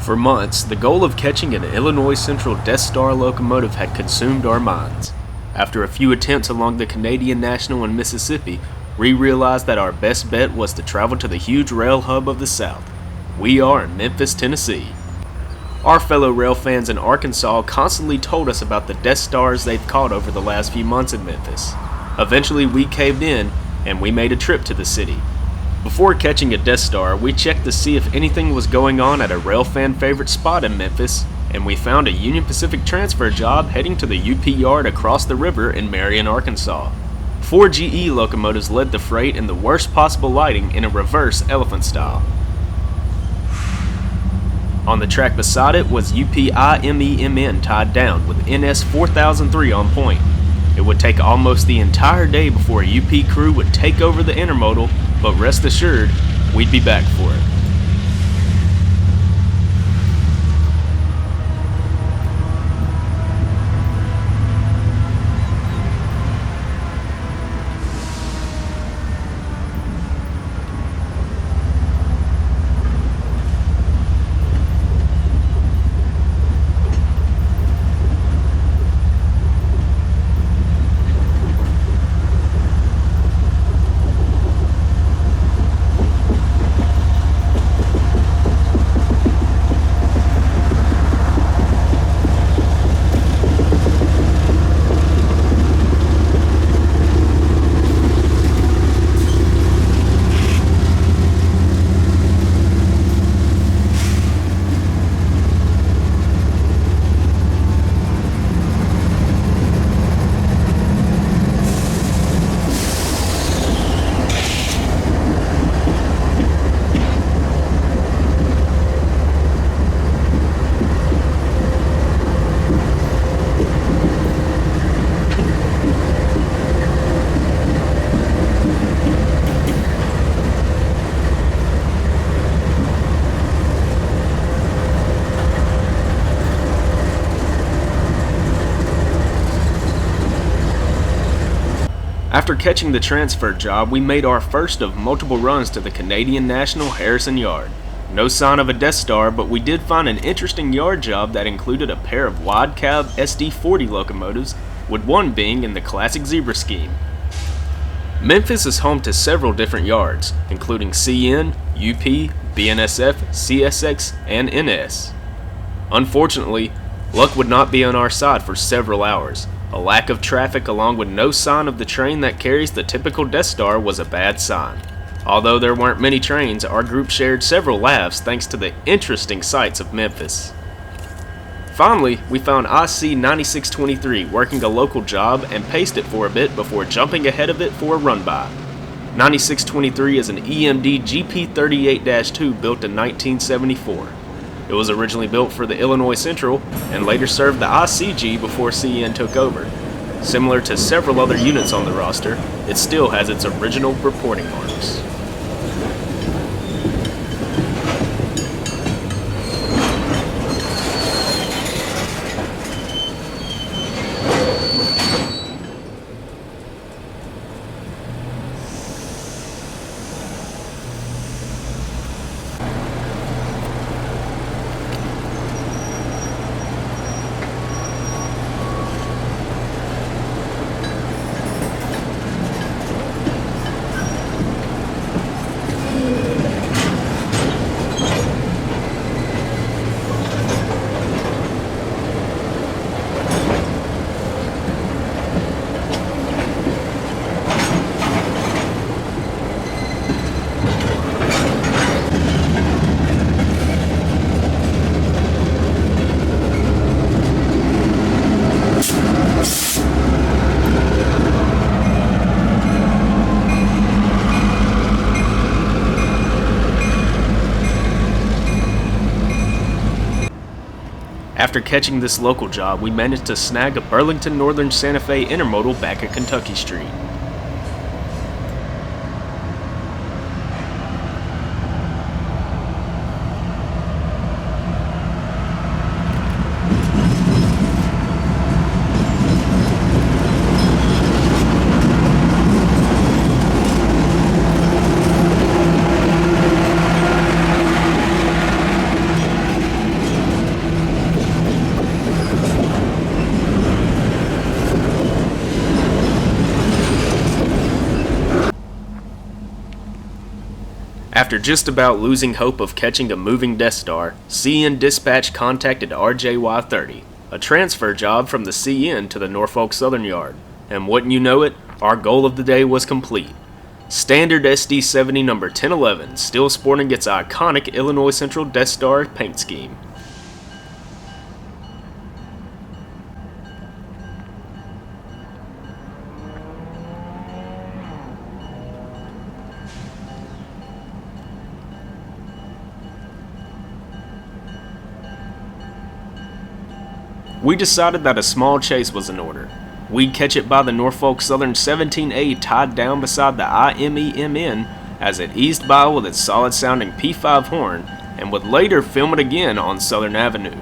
For months, the goal of catching an Illinois Central Death Star locomotive had consumed our minds. After a few attempts along the Canadian National in Mississippi, we realized that our best bet was to travel to the huge rail hub of the South. We are in Memphis, Tennessee. Our fellow rail fans in Arkansas constantly told us about the Death Stars they've caught over the last few months in Memphis. Eventually, we caved in, and we made a trip to the city. Before catching a Death Star, we checked to see if anything was going on at a rail fan favorite spot in Memphis, and we found a Union Pacific transfer job heading to the UP yard across the river in Marion, Arkansas. 4 GE locomotives led the freight in the worst possible lighting in a reverse elephant style. On the track beside it was UPIMEMN tied down with NS 4003 on point. It would take almost the entire day before a UP crew would take over the intermodal, but rest assured, we'd be back for it. After catching the transfer job, we made our first of multiple runs to the Canadian National Harrison Yard. No sign of a Death Star, but we did find an interesting yard job that included a pair of wide-cab SD40 locomotives, with one being in the classic zebra scheme. Memphis is home to several different yards, including CN, UP, BNSF, CSX, and NS. Unfortunately, luck would not be on our side for several hours. A lack of traffic along with no sign of the train that carries the typical Death Star was a bad sign. Although there weren't many trains, our group shared several laughs thanks to the interesting sights of Memphis. Finally, we found IC 9623 working a local job and paced it for a bit before jumping ahead of it for a run-by. 9623 is an EMD GP38-2 built in 1974. It was originally built for the Illinois Central and later served the ICG before CN took over. Similar to several other units on the roster, it still has its original reporting marks. After catching this local job, we managed to snag a Burlington Northern Santa Fe intermodal back at Kentucky Street. After just about losing hope of catching a moving Death Star, CN Dispatch contacted RJY-30, a transfer job from the CN to the Norfolk Southern Yard, and wouldn't you know it, our goal of the day was complete. Standard SD-70 number 1011, still sporting its iconic Illinois Central Death Star paint scheme. We decided that a small chase was in order. We'd catch it by the Norfolk Southern 17A tied down beside the IMEMN as it eased by with its solid-sounding P5 horn, and would later film it again on Southern Avenue.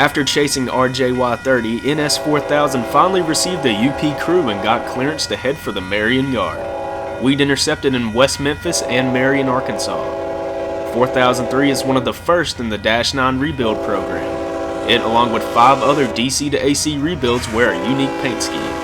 After chasing RJY-30, NS-4000 finally received a UP crew and got clearance to head for the Marion Yard. We'd intercepted in West Memphis and Marion, Arkansas. 4003 is one of the first in the Dash 9 rebuild program. It, along with 5 other DC to AC rebuilds, wear a unique paint scheme.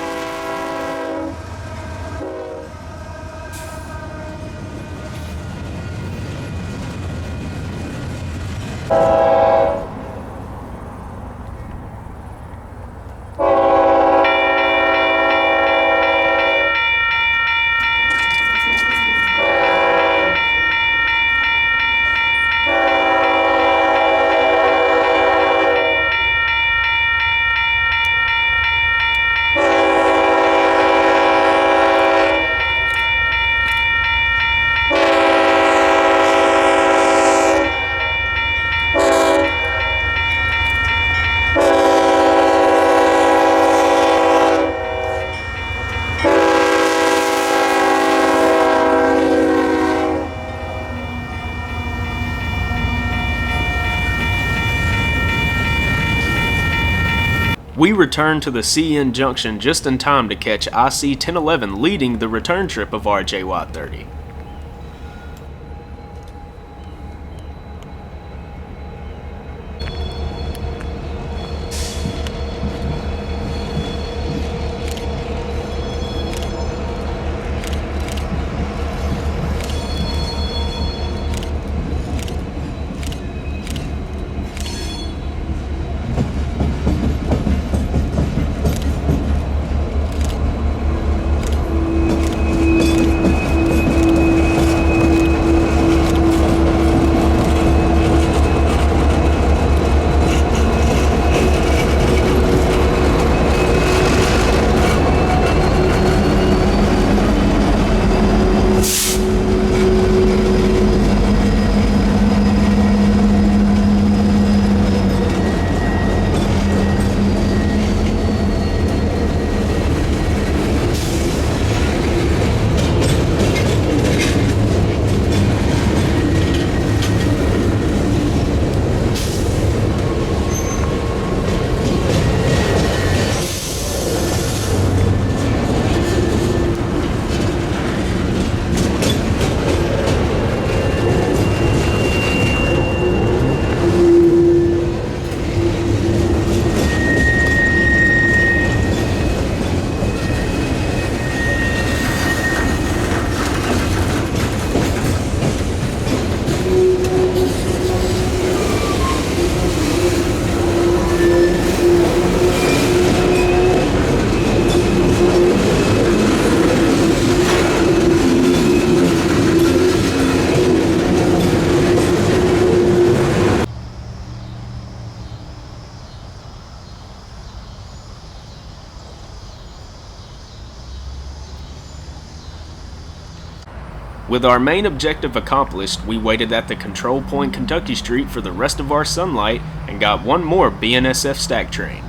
We returned to the CN junction just in time to catch IC 1011 leading the return trip of RJY 30. With our main objective accomplished, we waited at the control point Kentucky Street for the rest of our sunlight and got one more BNSF stack train.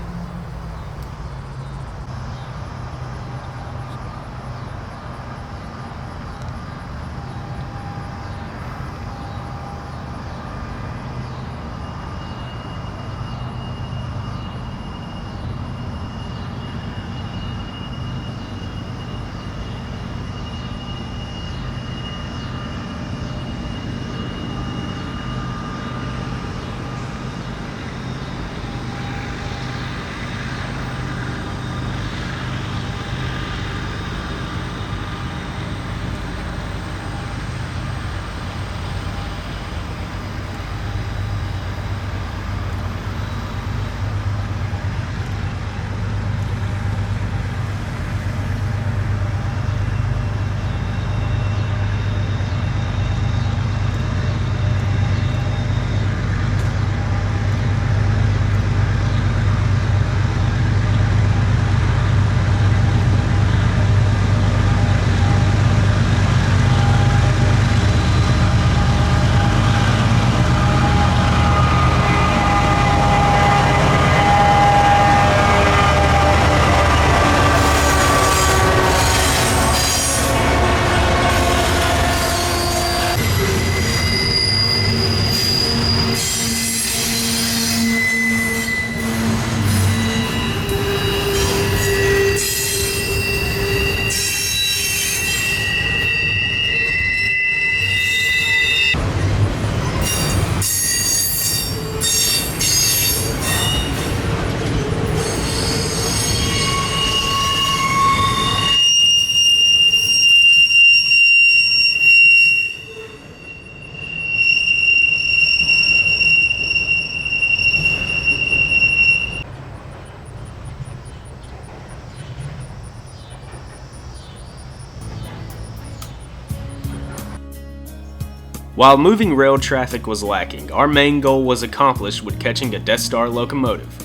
While moving rail traffic was lacking, our main goal was accomplished with catching a Death Star locomotive.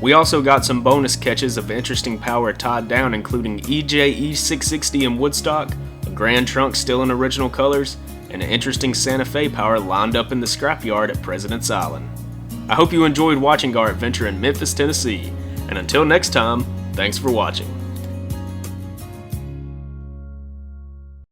We also got some bonus catches of interesting power tied down, including EJE 660 in Woodstock, a Grand Trunk still in original colors, and an interesting Santa Fe power lined up in the scrapyard at President's Island. I hope you enjoyed watching our adventure in Memphis, Tennessee, and until next time, thanks for watching.